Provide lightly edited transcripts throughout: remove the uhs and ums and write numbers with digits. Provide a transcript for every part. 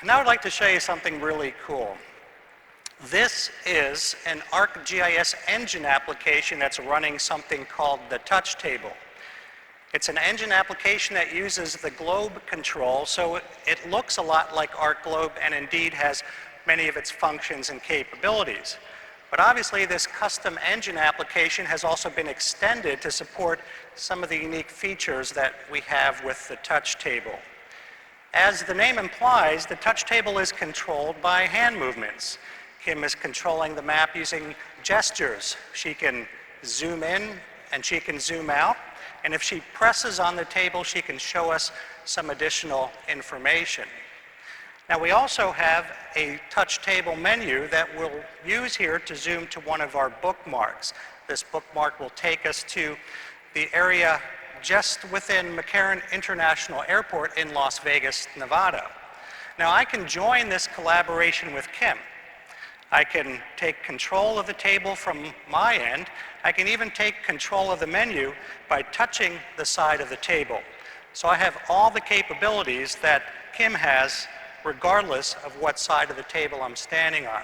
Now I'd like to show you something really cool. This is an ArcGIS engine application that's running something called the TouchTable. It's an engine application that uses the globe control, so it looks a lot like ArcGlobe and indeed has many of its functions and capabilities. But obviously this custom engine application has also been extended to support some of the unique features that we have with the TouchTable. As the name implies, the TouchTable is controlled by hand movements. Kim is controlling the map using gestures. She can zoom in and she can zoom out. And if she presses on the table, she can show us some additional information. Now we also have a TouchTable menu that we'll use here to zoom to one of our bookmarks. This bookmark will take us to the area just within McCarran International Airport in Las Vegas, Nevada. Now I can join this collaboration with Kim. I can take control of the table from my end. I can even take control of the menu by touching the side of the table. So I have all the capabilities that Kim has regardless of what side of the table I'm standing on.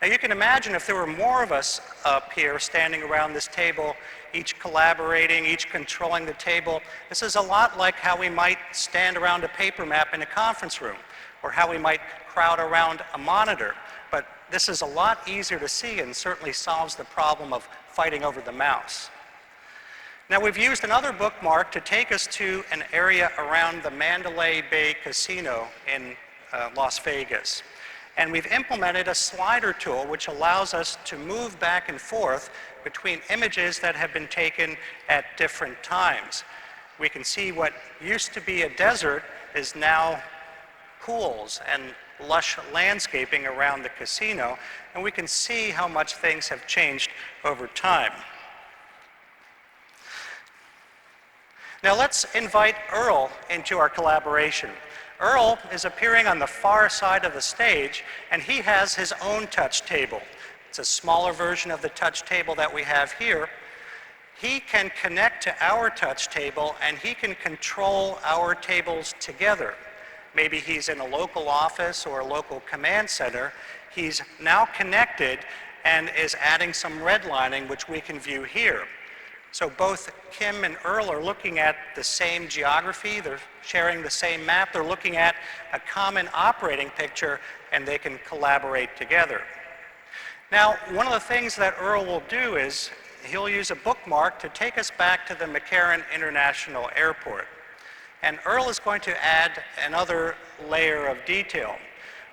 Now you can imagine if there were more of us up here standing around this table, each collaborating, each controlling the table. This is a lot like how we might stand around a paper map in a conference room, or how we might crowd around a monitor. But this is a lot easier to see and certainly solves the problem of fighting over the mouse. Now we've used another bookmark to take us to an area around the Mandalay Bay Casino in Las Vegas. And we've implemented a slider tool which allows us to move back and forth between images that have been taken at different times. We can see what used to be a desert is now pools and lush landscaping around the casino, and we can see how much things have changed over time. Now let's invite Earl into our collaboration. Earl is appearing on the far side of the stage, and he has his own TouchTable. It's a smaller version of the TouchTable that we have here. He can connect to our TouchTable, and he can control our tables together. Maybe he's in a local office or a local command center. He's now connected and is adding some redlining, which we can view here. So both Kim and Earl are looking at the same geography, they're sharing the same map, they're looking at a common operating picture, and they can collaborate together. Now, one of the things that Earl will do is he'll use a bookmark to take us back to the McCarran International Airport. And Earl is going to add another layer of detail.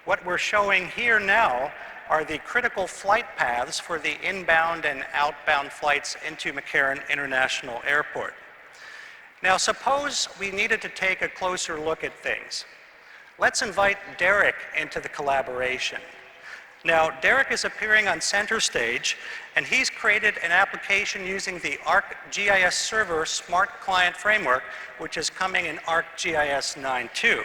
What we're showing here now are the critical flight paths for the inbound and outbound flights into McCarran International Airport. Now suppose we needed to take a closer look at things. Let's invite Derek into the collaboration. Now Derek is appearing on center stage, and he's created an application using the ArcGIS Server Smart Client Framework, which is coming in ArcGIS 9.2.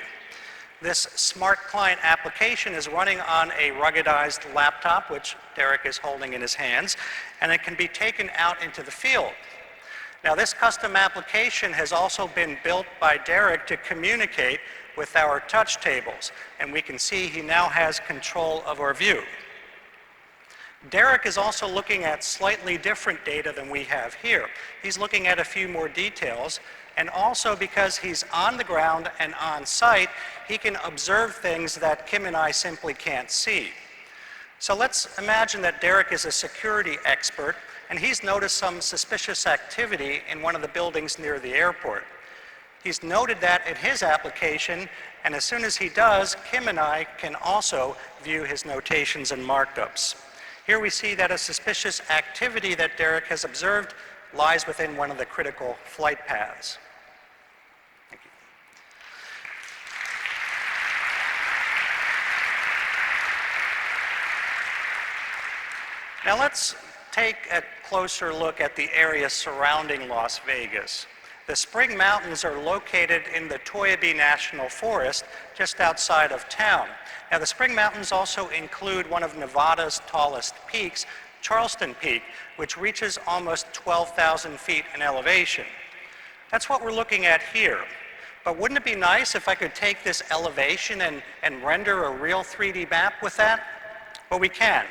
This smart client application is running on a ruggedized laptop, which Derek is holding in his hands, and it can be taken out into the field. Now this custom application has also been built by Derek to communicate with our TouchTables, and we can see he now has control of our view. Derek is also looking at slightly different data than we have here. He's looking at a few more details, and also because he's on the ground and on site, he can observe things that Kim and I simply can't see. So let's imagine that Derek is a security expert, and he's noticed some suspicious activity in one of the buildings near the airport. He's noted that in his application, and as soon as he does, Kim and I can also view his notations and markups. Here we see that a suspicious activity that Derek has observed lies within one of the critical flight paths. Thank you. Now let's take a closer look at the area surrounding Las Vegas. The Spring Mountains are located in the Toyabee National Forest just outside of town. Now the Spring Mountains also include one of Nevada's tallest peaks, Charleston Peak, which reaches almost 12,000 feet in elevation. That's what we're looking at here. But wouldn't it be nice if I could take this elevation and render a real 3D map with that? Well, we can.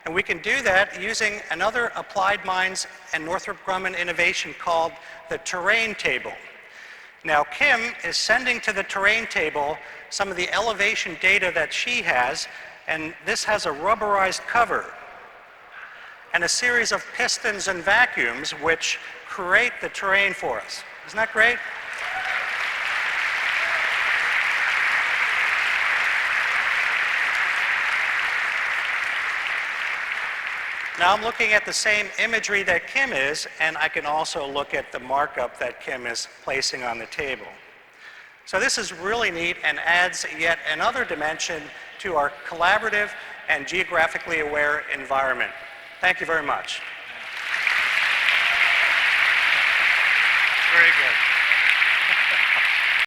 And we can do that using another Applied Minds and Northrop Grumman innovation called the terrain table. Now, Kim is sending to the terrain table some of the elevation data that she has, and this has a rubberized cover and a series of pistons and vacuums which create the terrain for us. Isn't that great? Now I'm looking at the same imagery that Kim is, and I can also look at the markup that Kim is placing on the table. So this is really neat and adds yet another dimension to our collaborative and geographically aware environment. Thank you very much.